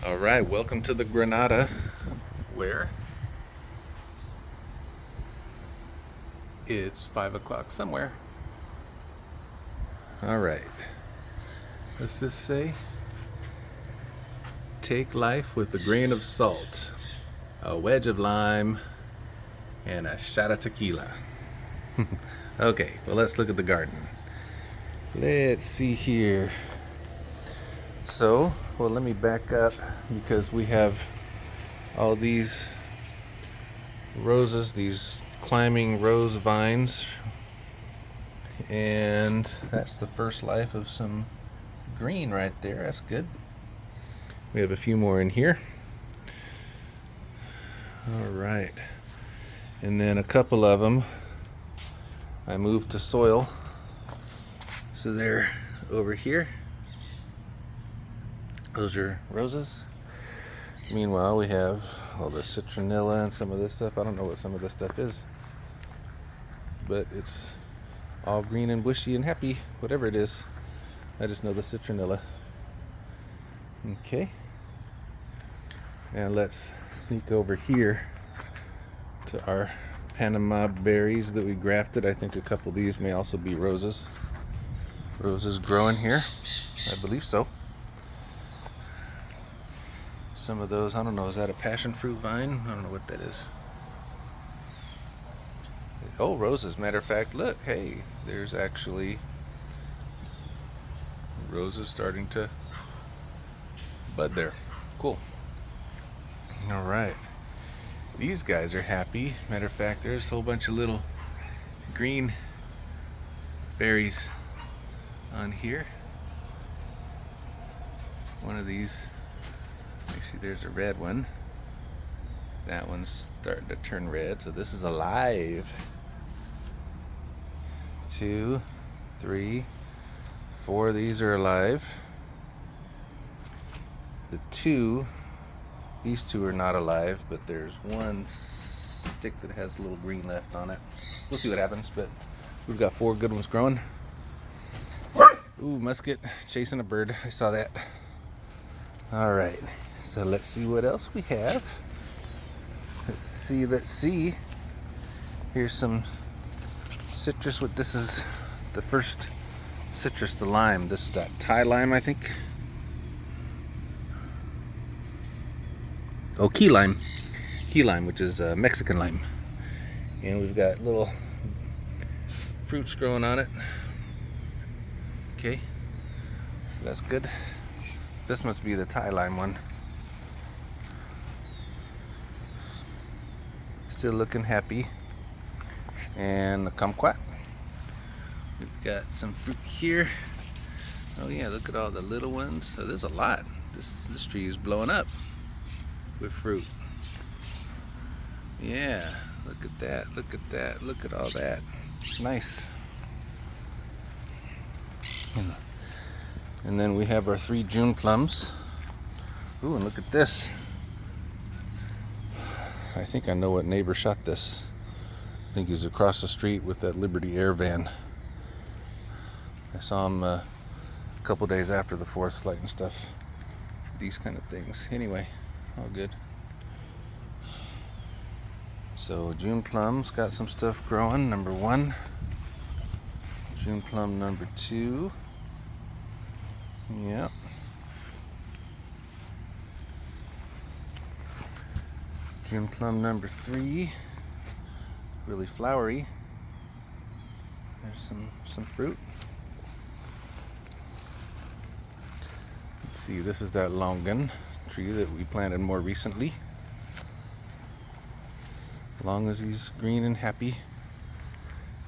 All right, welcome to the Granada, where it's 5 o'clock somewhere. All right, what's this say? Take life with a grain of salt, a wedge of lime, and a shot of tequila. Okay, well, let's look at the garden. Let's see here. Well, let me back up because we have all these roses, these climbing rose vines, and that's the first life of some green right there. That's good. We have a few more in here. All right, and then a couple of them I moved to soil, so they're over here. Those are roses. Meanwhile, we have all the citronella and some of this stuff. I don't know what some of this stuff is, but it's all green and bushy and happy, whatever it is. I just know the citronella. Okay. And let's sneak over here to our Panama berries that we grafted. I think a couple of these may also be roses. Roses growing here. I believe so. Some of those, I don't know, is that a passion fruit vine? I don't know what that is. Oh, roses. Matter of fact, look, hey, there's actually roses starting to bud there. Cool. All right. These guys are happy. Matter of fact, there's a whole bunch of little green berries on here. One of these, actually there's a red one. That one's starting to turn red, so this is alive. 2, 3, 4 of these are alive. These two are not alive, but there's one stick that has a little green left on it. We'll see what happens, but we've got 4 good ones growing. Ooh, musket chasing a bird. I saw that. All right, so let's see what else we have. Let's see. Here's some citrus. This is the first citrus, the lime. This is that Thai lime, I think. Oh, key lime, which is Mexican lime. And we've got little fruits growing on it. Okay, so that's good. This must be the Thai lime one. Still looking happy. And the kumquat. We've got some fruit here. Oh yeah, look at all the little ones. So there's a lot. This tree is blowing up with fruit. Yeah, look at that, look at that, look at all that. Nice. And then we have our 3 June plums. Ooh, and look at this. I think I know what neighbor shot this. I think he's across the street with that Liberty Air van. I saw him a couple days after the 4th light and stuff. These kind of things. Anyway, all good. So June plums got some stuff growing. Number 1. June plum number 2. Yep. June plum number 3. Really flowery. There's some fruit. Let's see, this is that longan tree that we planted more recently. Long as he's green and happy.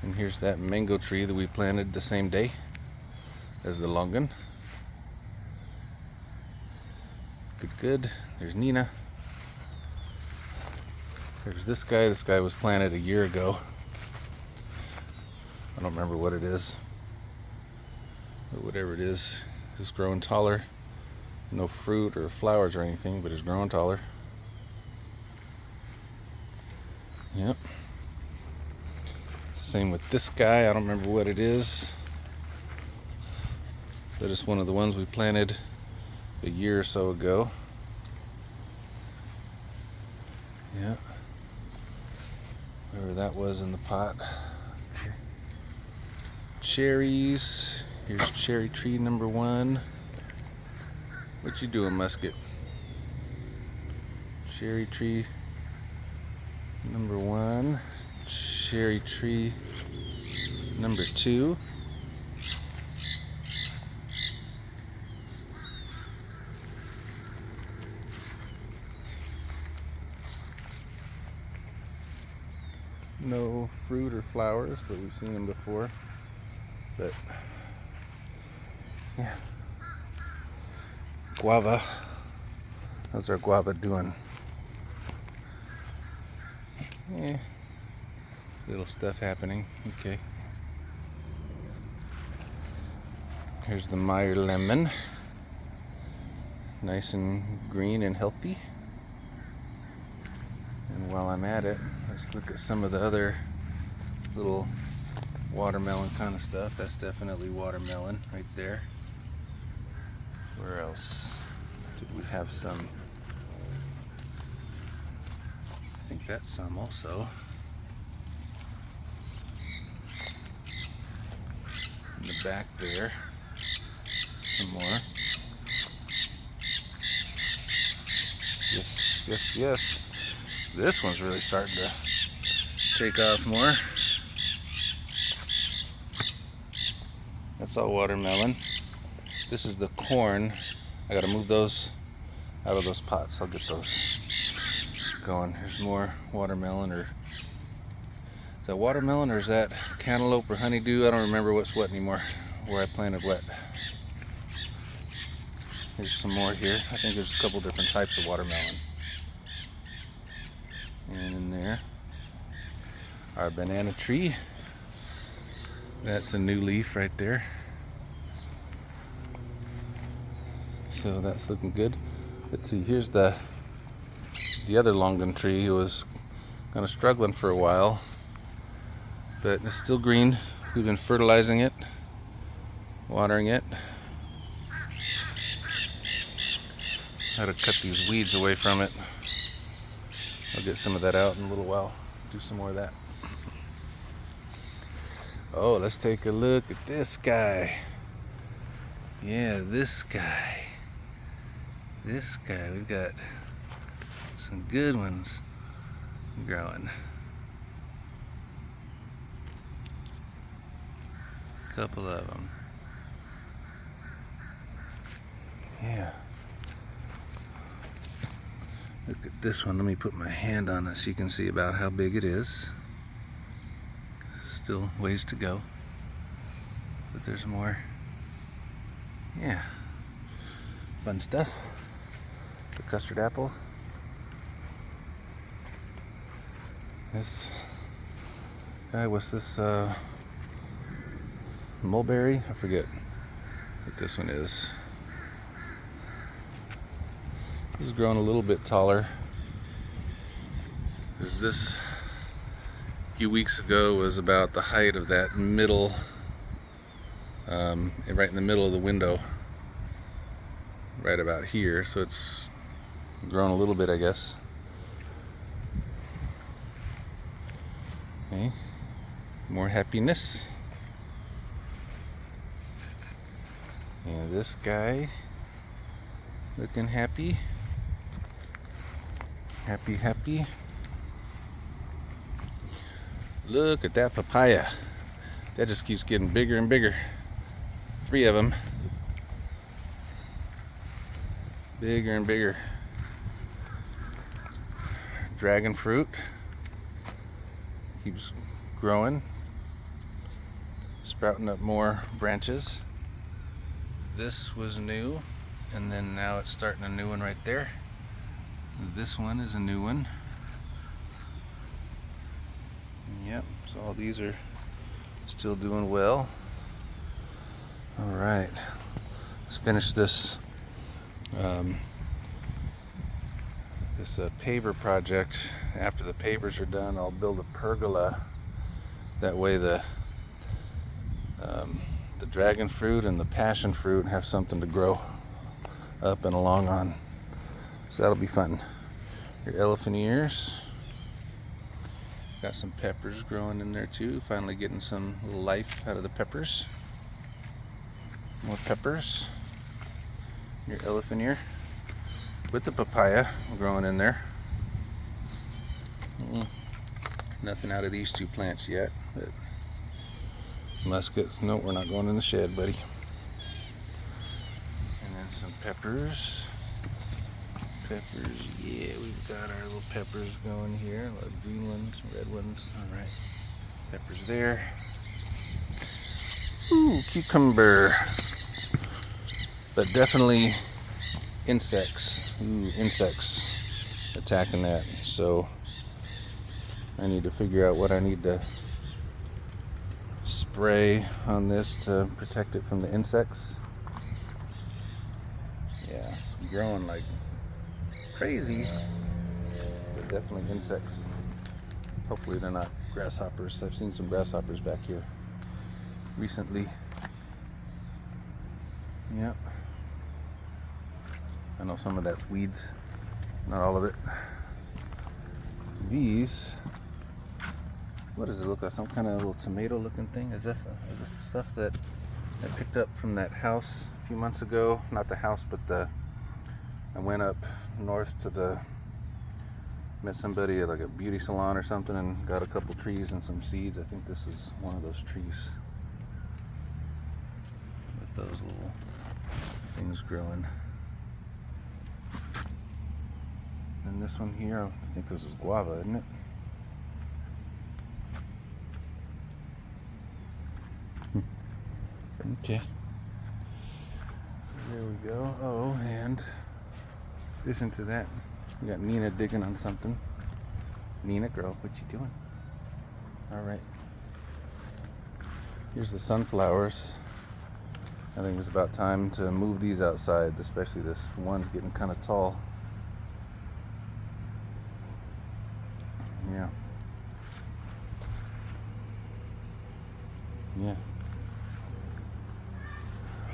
And here's that mango tree that we planted the same day as the longan. Good. There's Nina. There's this guy. This guy was planted a year ago. I don't remember what it is. But whatever it is, it's growing taller. No fruit or flowers or anything, but it's growing taller. Yep. Same with this guy. I don't remember what it is. But it's one of the ones we planted a year or so ago. Yeah. Whatever that was in the pot. Cherries. Here's cherry tree number 1. What you doing, Musket? Cherry tree number 1. Cherry tree number 2. No fruit or flowers, but we've seen them before. But yeah, guava. How's our guava doing? Yeah, little stuff happening. Okay. Here's the Meyer lemon. Nice and green and healthy. And while I'm at it, let's look at some of the other little watermelon kind of stuff. That's definitely watermelon right there. Where else did we have some? I think that's some also. In the back there, some more. Yes, yes, yes. This one's really starting to take off more. That's all watermelon. This is the corn. I gotta move those out of those pots. I'll get those going. Here's more watermelon, or is that watermelon or is that cantaloupe or honeydew? I don't remember what's what anymore, where I planted what. Here's some more here. I think there's a couple different types of watermelon. And in there, our banana tree. That's a new leaf right there. So that's looking good. Let's see, here's the other longan tree. It was kind of struggling for a while, but it's still green. We've been fertilizing it, watering it. How to cut these weeds away from it. I'll get some of that out in a little while. Do some more of that. Oh, let's take a look at this guy. Yeah, this guy. This guy, we've got some good ones growing. A couple of them. Yeah. Look at this one. Let me put my hand on it so you can see about how big it is. Still ways to go, but there's more. Yeah. Fun stuff. The custard apple. This guy, what's this? Mulberry? I forget what this one is. This is growing a little bit taller. This a few weeks ago was about the height of that middle, right in the middle of the window, right about here. So it's grown a little bit, I guess. Okay, more happiness. And this guy looking happy. Happy, happy. Look at that papaya. That just keeps getting bigger and bigger. 3 of them. Bigger and bigger. Dragon fruit. Keeps growing. Sprouting up more branches. This was new, and then now it's starting a new one right there. This one is a new one. Yep, so all these are still doing well. All right, let's finish this paver project. After the pavers are done, I'll build a pergola. That way the dragon fruit and the passion fruit have something to grow up and along on. So that'll be fun. Your elephant ears. Got some peppers growing in there too. Finally getting some life out of the peppers. More peppers. Your elephant ear. With the papaya growing in there. Nothing out of these two plants yet. But muskets. Nope, we're not going in the shed, buddy. And then some peppers. Peppers, yeah, we've got our little peppers going here. A lot of green ones, red ones. All right, peppers there. Ooh, cucumber. But definitely insects. Ooh, insects attacking that. So I need to figure out what I need to spray on this to protect it from the insects. Yeah, it's growing like crazy, but definitely insects. Hopefully they're not grasshoppers. I've seen some grasshoppers back here recently. Yep. I know some of that's weeds, not all of it. These, what does it look like? Some kind of little tomato looking thing? Is this the stuff that I picked up from that house a few months ago? Not the house, but I went up north to met somebody at like a beauty salon or something and got a couple trees and some seeds. I think this is one of those trees with those little things growing. And this one here, I think this is guava, isn't it? Okay. There we go. Oh, and listen to that. We got Nina digging on something. Nina, girl, what you doing? All right. Here's the sunflowers. I think it's about time to move these outside, especially this one's getting kind of tall. Yeah. Yeah.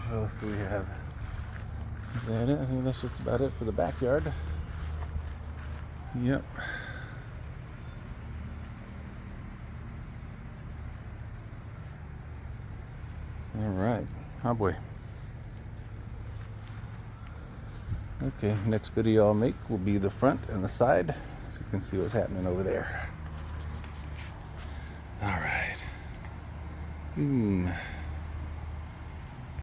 What else do we have? Is that it? I think that's just about it for the backyard. Yep. All right. Oh boy. Okay, next video I'll make will be the front and the side, so you can see what's happening over there. All right.